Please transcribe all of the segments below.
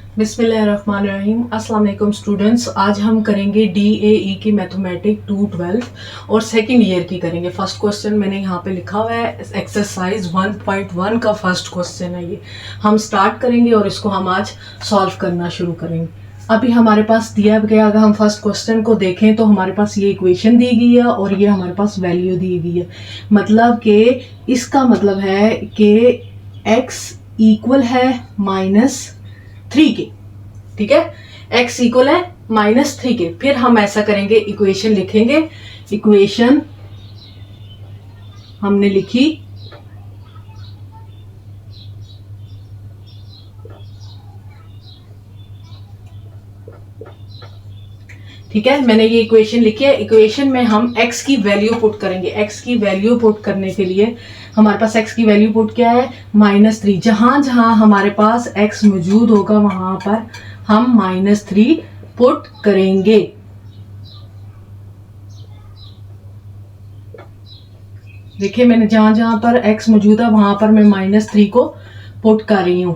बिस्मिल्लाहिर्रहमानिर्रहीम। अस्सलाम वालेकुम स्टूडेंट्स। आज हम करेंगे DAE की मैथमेटिक 212 और सेकंड ईयर की करेंगे। फर्स्ट क्वेश्चन मैंने यहाँ पे लिखा हुआ है, एक्सरसाइज 1.1 का फर्स्ट क्वेश्चन है ये। हम स्टार्ट करेंगे और इसको हम आज सॉल्व करना शुरू करेंगे। अभी हमारे पास दिया गया, अगर हम फर्स्ट क्वेश्चन को देखें तो हमारे पास ये इक्वेशन दी गई है और ये हमारे पास वैल्यू दी गई है। मतलब कि इसका मतलब है कि x इक्वल है -3 के, ठीक है। x इक्वल है -3 के। फिर हम ऐसा करेंगे, इक्वेशन लिखेंगे। इक्वेशन हमने लिखी, ठीक है। मैंने ये इक्वेशन लिखी है। इक्वेशन में हम x की वैल्यू पुट करेंगे। x की वैल्यू पुट करने के लिए हमारे पास x की वैल्यू पुट क्या है, -3। जहां जहां हमारे पास x मौजूद होगा वहां पर हम -3 पुट करेंगे। देखिए, मैंने जहां जहां पर x मौजूद है वहां पर मैं -3 को पुट कर रही हूं।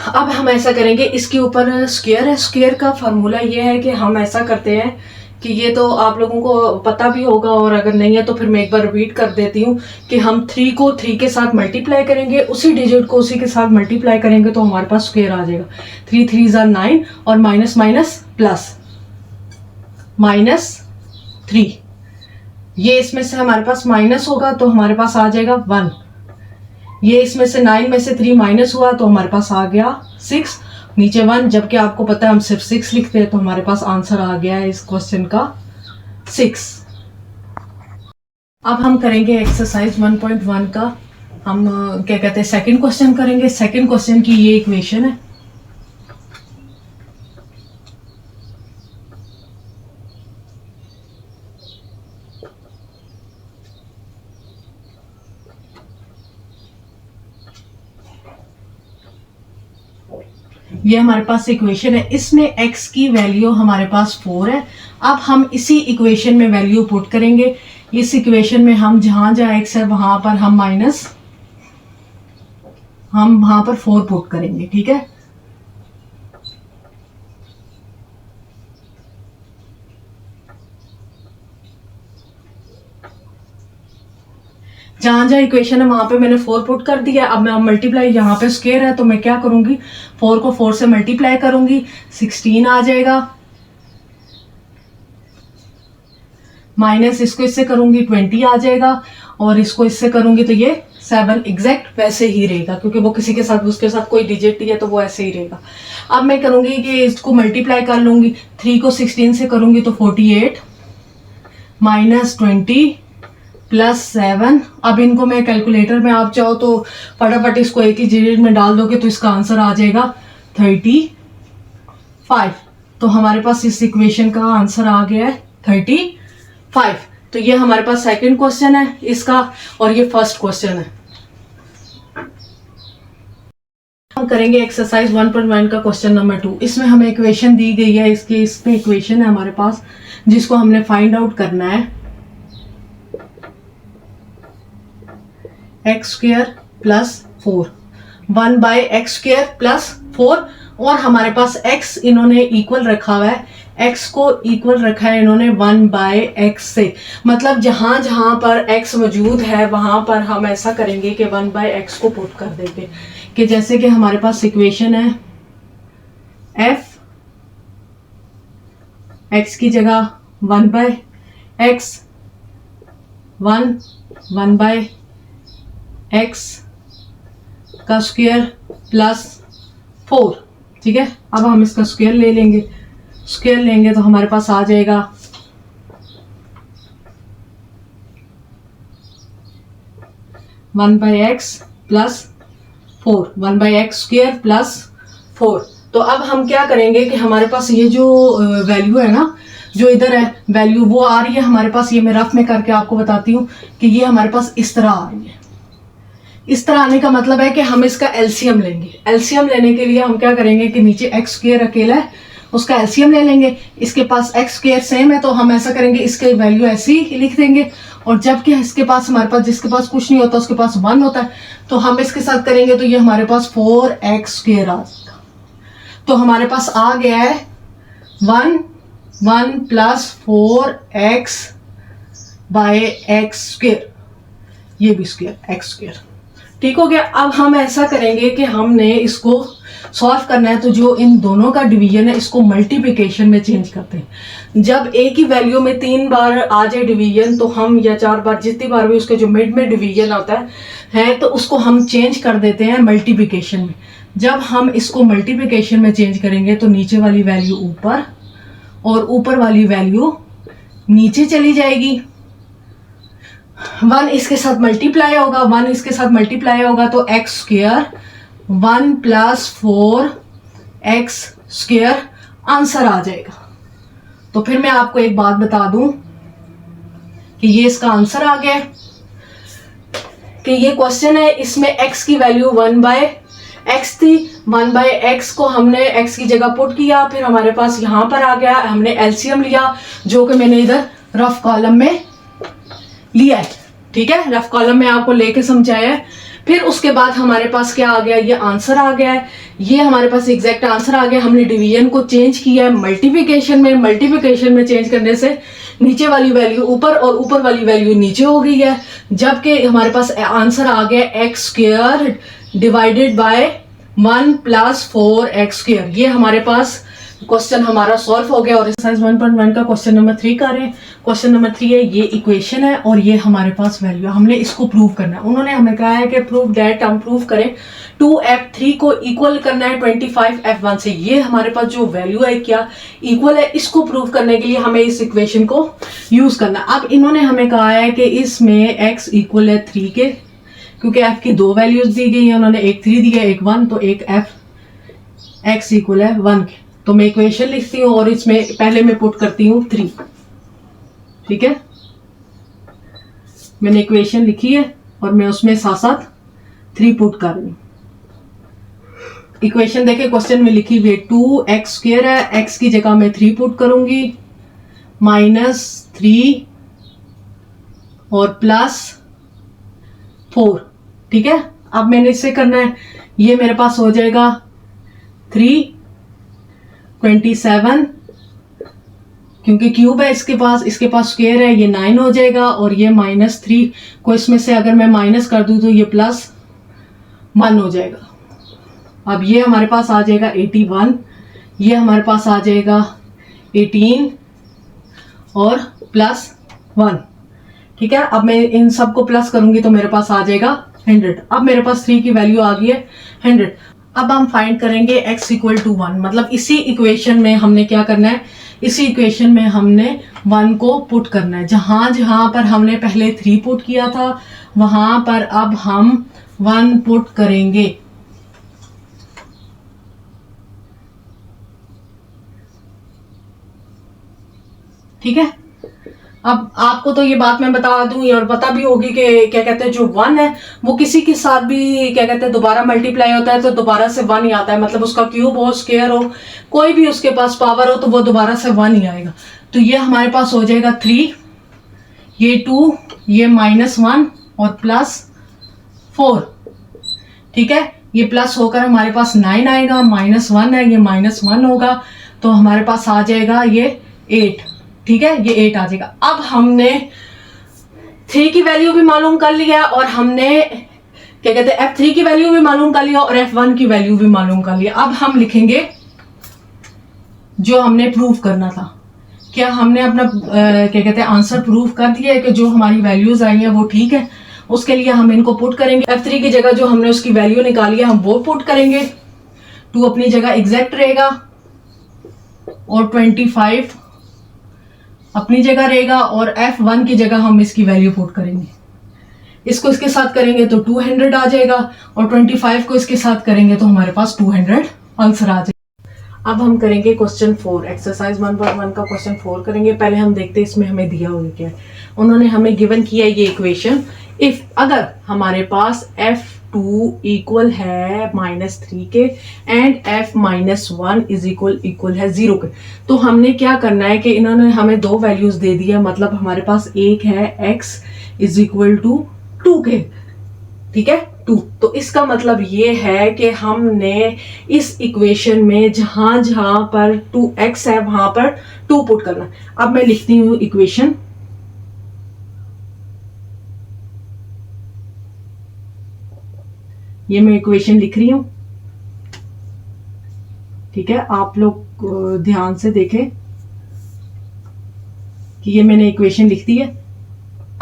अब हम ऐसा करेंगे, इसके ऊपर स्क्वायर है। स्क्वायर का फार्मूला ये है कि हम ऐसा करते हैं कि ये तो आप लोगों को पता भी होगा, और अगर नहीं है तो फिर मैं एक बार रिपीट कर देती हूँ कि हम 3 को 3 के साथ मल्टीप्लाई करेंगे, उसी डिजिट को उसी के साथ मल्टीप्लाई करेंगे तो हमारे पास स्क्वायर आ जाएगा। 3 3 = 9 और माइनस माइनस प्लस -3। ये इसमें से हमारे पास माइनस होगा तो हमारे पास आ जाएगा 1। ये इसमें से 9 में से 3 माइनस हुआ तो हमारे पास आ गया 6, नीचे 1। जबकि आपको पता है हम सिर्फ 6 लिखते हैं, तो हमारे पास आंसर आ गया है इस क्वेश्चन का 6। अब हम करेंगे एक्सरसाइज 1.1 का, हम क्या कहते हैं, सेकंड क्वेश्चन करेंगे। सेकंड क्वेश्चन की ये इक्वेशन है। ये हमारे पास इक्वेशन है, इसमें x की वैल्यू हमारे पास 4 है। अब हम इसी इक्वेशन में वैल्यू पुट करेंगे। इस इक्वेशन में हम जहां जहां x है वहां पर हम वहां पर 4 पुट करेंगे, ठीक है। जहां जहां इक्वेशन है वहां पे मैंने 4 पुट कर दिया। अब मैं मल्टीप्लाई, यहाँ पे स्क्वायर है तो मैं क्या करूंगी, 4 को 4 से मल्टीप्लाई करूंगी, 16 आ जाएगा। माइनस इसको इससे करूंगी 20 आ जाएगा, और इसको इससे करूंगी तो ये 7 एग्जैक्ट वैसे ही रहेगा, क्योंकि वो किसी के साथ, उसके साथ कोई डिजिट है तो वो ऐसे ही रहेगा। अब मैं करूंगी कि इसको मल्टीप्लाई कर लूंगी। 3 को 16 से करूंगी तो 48 -20 +7। अब इनको मैं कैलकुलेटर में, आप चाहो तो फटाफट इसको एक ही डिजिट में डाल दोगे तो इसका आंसर आ जाएगा 35। तो हमारे पास इस इक्वेशन का आंसर आ गया है 35। तो ये हमारे पास सेकंड क्वेश्चन है इसका, और ये फर्स्ट क्वेश्चन है। हम करेंगे एक्सरसाइज 1.1 का क्वेश्चन नंबर 2। इसमें हमें इक्वेशन दी गई है, इसमें इक्वेशन है हमारे पास जिसको हमने फाइंड आउट करना है। x² + 4, 1/x² + 4, और हमारे पास x इन्होंने इक्वल रखा हुआ है, x को इक्वल रखा है इन्होंने 1/x से। मतलब जहां जहां पर x मौजूद है वहां पर हम ऐसा करेंगे कि 1/x को पुट कर देंगे। कि जैसे कि हमारे पास इक्वेशन है f, x की जगह 1/x, 1/x का स्क्वायर +4, ठीक है। अब हम इसका स्क्वायर ले लेंगे। स्क्वायर लेंगे तो हमारे पास आ जाएगा 1/x + 4, 1/x² + 4। तो अब हम क्या करेंगे कि हमारे पास ये जो वैल्यू है ना, जो इधर है वैल्यू, वो आ रही है हमारे पास। ये मैं रफ में करके आपको बताती हूँ कि ये हमारे पास इस तरह आ रही है। इस तरह आने का मतलब है कि हम इसका एलसीएम लेंगे। एलसीएम लेने के लिए हम क्या करेंगे कि नीचे x² अकेला है, उसका एलसीएम ले लेंगे। इसके पास x² सेम है तो हम ऐसा करेंगे, इसके वैल्यू ऐसी ही लिख देंगे और जबकि इसके पास हमारे पास जिसके पास कुछ नहीं होता उसके पास 1 होता है, तो हम इसके साथ करेंगे तो ये हमारे पास 4x² आ जाएगा। तो हमारे पास आ गया है 1 प्लस 4x बाय x², ये भी स्क्वायर x²। ठीक हो गया। अब हम ऐसा करेंगे कि हमने इसको सॉल्व करना है, तो जो इन दोनों का डिवीजन है इसको मल्टीप्लिकेशन में चेंज करते हैं। जब एक ही वैल्यू में 3 बार आ जाए डिवीजन, तो हम या 4 बार, जितनी बार भी उसके जो मिड में डिवीजन आता है तो उसको हम चेंज कर देते हैं मल्टीप्लिकेशन में। जब हम इसको मल्टीप्लिकेशन में चेंज करेंगे तो नीचे वाली वैल्यू ऊपर और ऊपर वाली वैल्यू नीचे चली जाएगी। 1 इसके साथ मल्टीप्लाई होगा, 1 इसके साथ मल्टीप्लाई होगा तो x² 1 प्लस 4x² आंसर आ जाएगा। तो फिर मैं आपको एक बात बता दूं कि ये इसका आंसर आ गया कि ये क्वेश्चन है, इसमें x की वैल्यू 1/x थी, 1/x को हमने x की जगह पुट किया, फिर हमारे पास यहां पर आ गया, हमने एलसीएम लिया जो कि मैंने इधर रफ कॉलम में लिया है। ठीक है, रफ कॉलम में आपको लेके समझाया है। फिर उसके बाद हमारे पास क्या आ गया, ये आंसर आ गया है, ये हमारे पास एग्जैक्ट आंसर आ गया। हमने डिवीजन को चेंज किया है मल्टीप्लिकेशन में, मल्टीप्लिकेशन में चेंज करने से नीचे वाली वैल्यू ऊपर और ऊपर वाली वैल्यू नीचे हो गई है, जबकि हमारे पास आंसर आ गया x² divided by 1 plus 4x²। ये हमारे पास क्वेश्चन हमारा सॉल्व हो गया। और एक्सरसाइज 1.1 का क्वेश्चन नंबर 3 कर रहे हैं। क्वेश्चन नंबर 3 है, ये इक्वेशन है और ये हमारे पास वैल्यू है, हमने इसको प्रूव करना है। उन्होंने हमें कहा है कि प्रूव दैट, हम प्रूव करें 2f3 को इक्वल करना है 25f1 से। ये हमारे पास जो वैल्यू है क्या इक्वल है, इसको प्रूव करने के लिए हमें इस इक्वेशन को यूज करना है। अब इन्होंने हमें कहा है कि इसमें x इक्वल है 3 के, क्योंकि f की 2 वैल्यूज दी गई है, उन्होंने एक 3 दी है एक 1, तो एक x इक्वल है 1 के। तो मैं इक्वेशन लिखती हूँ और इसमें पहले मैं पुट करती हूँ 3। ठीक है, मैंने इक्वेशन लिखी है और मैं उसमें साथ साथ 3 पुट कर रही हूँ। इक्वेशन देखे क्वेश्चन में लिखी हुई 2x² है, x की जगह मैं 3 पुट करूंगी, -3 और +4। ठीक है, अब मैंने इससे करना है, ये मेरे पास हो जाएगा 327, क्योंकि क्यूब है इसके पास स्क्वायर है, ये 9 हो जाएगा, और ये -3 को इसमें से अगर मैं माइनस कर दूं तो ये +1 हो जाएगा। अब ये हमारे पास आ जाएगा 81, ये हमारे पास आ जाएगा 18 और +1। ठीक है, अब मैं इन सब को प्लस करूंगी तो मेरे पास आ जाएगा 100। अब मेरे पास 3 की वैल्यू आ गई है 100। अब हम फाइंड करेंगे x इक्वल टू 1, मतलब इसी इक्वेशन में हमने क्या करना है, इसी इक्वेशन में हमने 1 को पुट करना है। जहां जहां पर हमने पहले 3 पुट किया था वहां पर अब हम 1 पुट करेंगे। ठीक है, अब आपको तो ये बात मैं बता दूं और पता भी होगी कि क्या कहते हैं, जो 1 है वो किसी के साथ भी क्या कहते हैं दोबारा मल्टीप्लाई होता है तो दोबारा से 1 ही आता है, मतलब उसका क्यूब हो, स्क्वायर हो, कोई भी उसके पास पावर हो तो वो दोबारा से 1 ही आएगा। तो ये हमारे पास हो जाएगा 3, ये 2, ये -1 और +4। ठीक है, ये प्लस होकर हमारे पास 9 आएगा, -1 है, ये -1 होगा, तो हमारे पास आ जाएगा ये 8। ठीक है, ये 8 आ जाएगा। अब हमने 3 की वैल्यू भी मालूम कर लिया और हमने क्या कहते हैं f3 की वैल्यू भी मालूम कर लिया और f1 की वैल्यू भी मालूम कर लिया। अब हम लिखेंगे जो हमने प्रूव करना था। क्या हमने अपना क्या कहते हैं आंसर प्रूव कर दिया है कि जो हमारी वैल्यूज आई हैं वो ठीक है। उसके लिए हम इनको पुट करेंगे। f3 की जगह जो हमने उसकी वैल्यू निकाली है हम वो पुट करेंगे। 2 अपनी जगह एग्जैक्ट रहेगा और 25 अपनी जगह रहेगा और f1 की जगह हम इसकी वैल्यू पुट करेंगे। इसको इसके साथ करेंगे तो 200 आ जाएगा और 25 को इसके साथ करेंगे तो हमारे पास 200 आंसर आ जाएगा। अब हम करेंगे क्वेश्चन 4, एक्सरसाइज 1.1 का क्वेश्चन 4 करेंगे। पहले हम देखते हैं इसमें हमें दिया हुआ क्या है। उन्होंने हमें गिवन किया ये इक्वेशन, इफ अगर हमारे पास f F2 इक्वल है -3 के एंड F-1 इज इक्वल है 0 के। तो हमने क्या करना है कि इन्होंने हमें दो वैल्यूज दे दिया, मतलब हमारे पास एक है x इज इक्वल टू 2 के, ठीक है 2। तो इसका मतलब ये है कि हमने इस इक्वेशन में जहां जहां पर 2x है वहां पर 2 पुट करना। अब मैं लिखती हूं इक्वेशन, ये मैं इक्वेशन लिख रही हूं, ठीक है। आप लोग ध्यान से देखें कि ये मैंने इक्वेशन लिख दी है।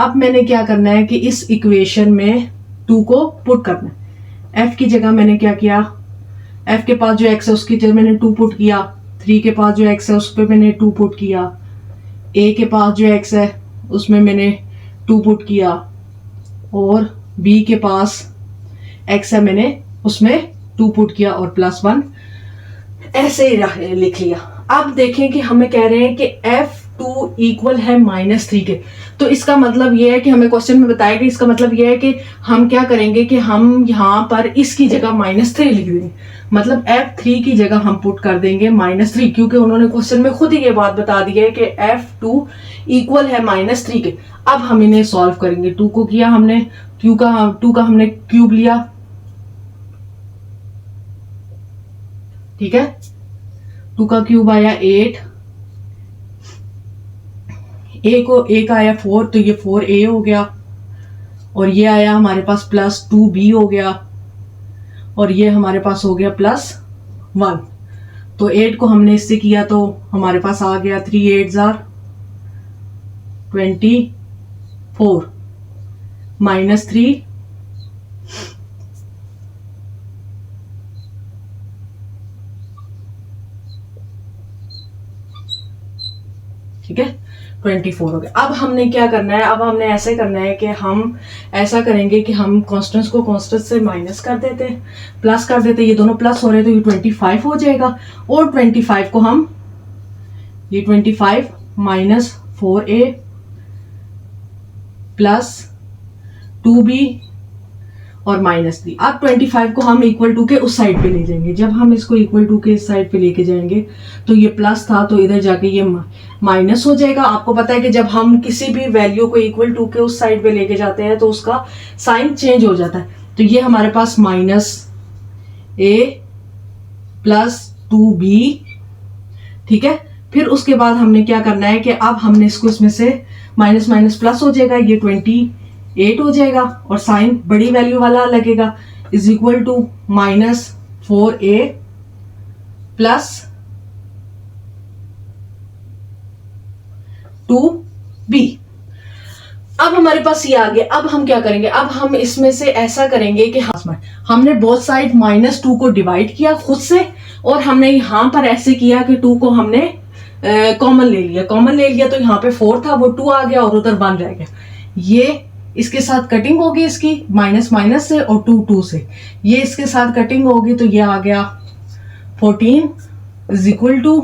अब मैंने क्या करना है कि इस इक्वेशन में 2 को पुट करना है। f की जगह मैंने क्या किया, f के पास जो x है उसकी जगह मैंने 2 पुट किया, 3 के पास जो x है उस पर मैंने 2 पुट किया, a के पास जो x है उसमें मैंने 2 पुट किया, और b के पास x है मैंने उसमें 2 पुट किया और +1, ऐसे ही लिख लिया। अब देखें कि हमें कह रहे हैं कि F2 इक्वल है -3 के। तो इसका मतलब ये है कि हमें क्वेश्चन में बताया कि इसका मतलब ये है कि हम क्या करेंगे कि हम यहाँ पर इसकी जगह -3 लिख देंगे, मतलब F3 की जगह हम पुट कर देंगे -3, क्योंकि उन्होंने क्वेश्चन में खुद ही ये बात बता दी है कि F2 इक्वल है -3 के। अब हम इन्हें सॉल्व करेंगे। 2 को किया हमने, 2 का हमने क्यूब लिया, ठीक है। 2 का क्यूब आया 8, a का आया 4, तो ये 4a हो गया, और ये आया हमारे पास +2b हो गया, और ये हमारे पास हो गया +1। तो 8 को हमने इससे किया तो हमारे पास आ गया 3 8 जार 24 -3 ठीक है 24 हो गया। अब हमने क्या करना है, अब हमने ऐसे करना है कि हम ऐसा करेंगे कि हम कॉन्स्टेंट्स को कॉन्स्टेंट से माइनस कर देते हैं, प्लस कर देते हैं, ये दोनों प्लस हो रहे हैं तो ये 25 हो जाएगा, और 25 को हम ये 25 -4a +2b और -3। अब 25 को हम इक्वल टू के उस साइड पे ले जाएंगे। जब हम इसको इक्वल टू के इस साइड पे लेके जाएंगे तो ये प्लस था तो इधर जाके ये माइनस हो जाएगा। आपको पता है कि जब हम किसी भी वैल्यू को इक्वल टू के उस साइड पे लेके जाते हैं तो उसका साइन चेंज हो जाता है। तो ये हमारे पास -a +2b, ठीक है। फिर उसके बाद हमने क्या करना है कि अब हमने इसको इसमें से माइनस माइनस प्लस हो जाएगा, ये 28 हो जाएगा और साइन बड़ी वैल्यू वाला लगेगा, is equal to -4a +2b। अब हमारे पास ये आ गया। अब हम क्या करेंगे, अब हम इसमें से ऐसा करेंगे कि हमने बोथ साइड -2 को डिवाइड किया खुद से, और हमने यहां पर ऐसे किया कि 2 को हमने कॉमन ले लिया। तो यहाँ पे 4 था वो 2 आ गया और उधर 1 रह गया। ये इसके साथ कटिंग होगी इसकी माइनस माइनस से और 2 से, ये इसके साथ कटिंग होगी तो ये आ गया 14 is equal to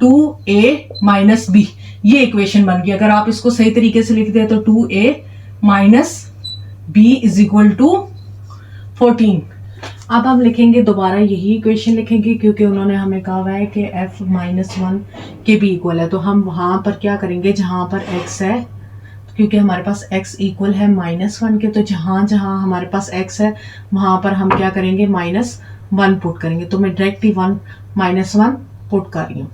2a -b। ये इक्वेशन बन गई। अगर आप इसको सही तरीके से लिख दे तो 2a - b is equal to 14। अब हम लिखेंगे दोबारा यही इक्वेशन लिखेंगे, क्योंकि उन्होंने हमें कहा हुआ है कि f-1 के भी इक्वल है। तो हम वहां पर क्या करेंगे, जहां पर x है, क्योंकि हमारे पास x इक्वल है -1 के, तो जहां जहां हमारे पास x है वहां पर हम क्या करेंगे, -1 पुट करेंगे। तो मैं डायरेक्टली 1 पुट कर रही हूँ।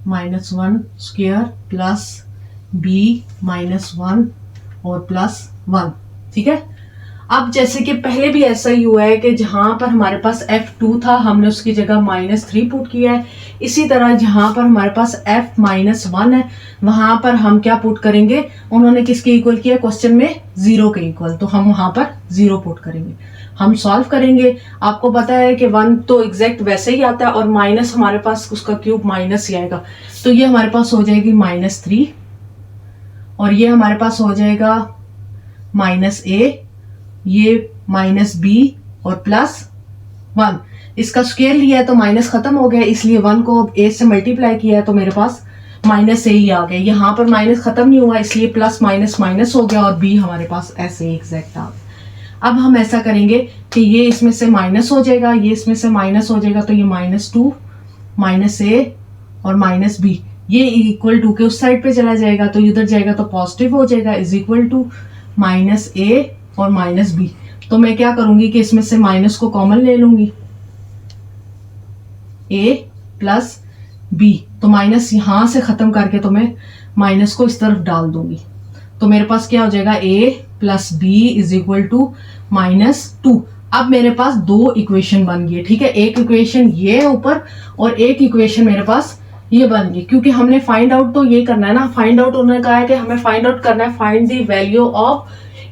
-1 स्क्वायर प्लस b -1 और +1, ठीक है। अब जैसे कि पहले भी ऐसा ही हुआ है कि जहां पर हमारे पास F2 था हमने उसकी जगह -3 पुट किया है। इसी तरह जहां पर हमारे पास F-1 है वहां पर हम क्या पुट करेंगे, उन्होंने किसके इक्वल किया क्वेश्चन में, 0 के इक्वल, तो हम वहां पर 0 पुट करेंगे। हम सॉल्व करेंगे। आपको पता है कि 1 तो एग्जैक्ट वैसे ही आता है और माइनस हमारे पास उसका क्यूब माइनस ही आएगा। तो ये हमारे पास हो जाएगी -3 और ये हमारे पास हो जाएगा -a, ये -b और +1। इसका स्क्वायर लिया है तो माइनस खत्म हो गया, इसलिए 1 को a से मल्टीप्लाई किया है तो मेरे पास माइनस ए ही आ गया, यहाँ पर माइनस खत्म नहीं हुआ इसलिए प्लस माइनस माइनस हो गया और बी हमारे पास ऐसे एग्जैक्ट आ गया। अब हम ऐसा करेंगे कि ये इसमें से माइनस हो जाएगा, ये इसमें से माइनस हो जाएगा, तो ये -2 माइनस ए और माइनस बी, ये इक्वल टू के उस साइड पे चला जाएगा, तो इधर जाएगा तो पॉजिटिव हो जाएगा, इज इक्वल टू माइनस ए और माइनस बी। तो मैं क्या करूंगी कि इसमें से माइनस को कॉमन ले लूंगी, ए प्लस बी, तो माइनस यहां से खत्म करके तो मैं माइनस को इस तरफ डाल दूंगी, तो मेरे पास क्या हो जाएगा, A plus B is equal to -2। अब मेरे पास दो इक्वेशन बन गई, ठीक है, एक इक्वेशन ये है ऊपर और एक इक्वेशन मेरे पास ये बन गई, क्योंकि हमने फाइंड आउट तो ये करना है ना, फाइंड आउट उन्होंने कहा है कि हमें फाइंड आउट करना है, find the value of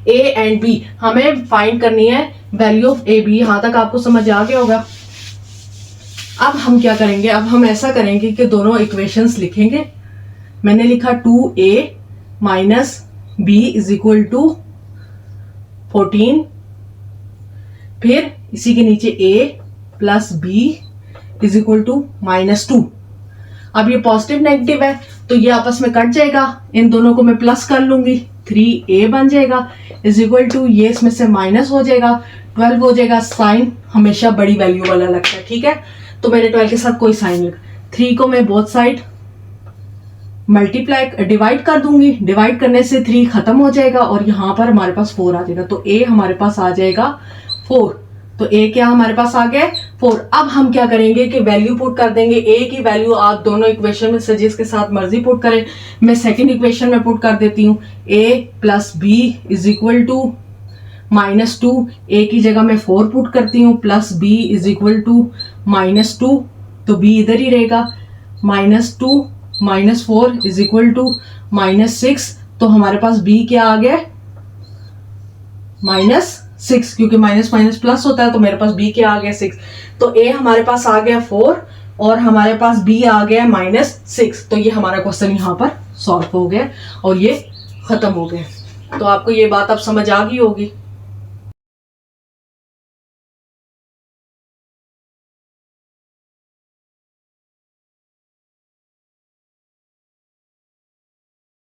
A and B, हमें फाइंड करनी है वैल्यू ऑफ ए बी। यहां तक आपको समझ आ गया होगा। अब हम क्या करेंगे, अब हम ऐसा करेंगे कि दोनों इक्वेशंस लिखेंगे। मैंने लिखा 2a minus B is equal to 14, फिर इसी के नीचे a plus B is equal to -2। अब ये पॉजिटिव नेगेटिव है तो ये आपस में कट जाएगा, इन दोनों को मैं प्लस कर लूंगी, 3a बन जाएगा इज इक्वल टू, ये इसमें से माइनस हो जाएगा, 12 हो जाएगा। साइन हमेशा बड़ी वैल्यू वाला लगता है, ठीक है, तो मैंने 12 के साथ कोई साइन लिखा। 3 को मैं बोथ साइड मल्टीप्लाई डिवाइड कर दूंगी, डिवाइड करने से 3 खत्म हो जाएगा और यहां पर हमारे पास 4 आ जाएगा, तो a हमारे पास आ जाएगा 4, तो a क्या हमारे पास आ गया 4। अब हम क्या करेंगे कि वैल्यू पुट कर देंगे, a की वैल्यू आप दोनों इक्वेशन में से जिसके साथ मर्जी पुट करें, मैं सेकंड इक्वेशन में पुट कर देती हूँ, a plus B is equal to -2, a की जगह मैं 4 पुट करती हूँ, plus b is equal to -2, तो b इधर ही रहेगा, -2 -4 इज इक्वल टू -6, तो हमारे पास b क्या आ गया -6, क्योंकि माइनस माइनस प्लस होता है, तो मेरे पास b क्या आ गया 6, तो a हमारे पास आ गया 4 और हमारे पास b आ गया -6, तो ये हमारा क्वेश्चन यहाँ पर सॉल्व हो गया और ये खत्म हो गया। तो आपको ये बात अब समझ आ गई होगी।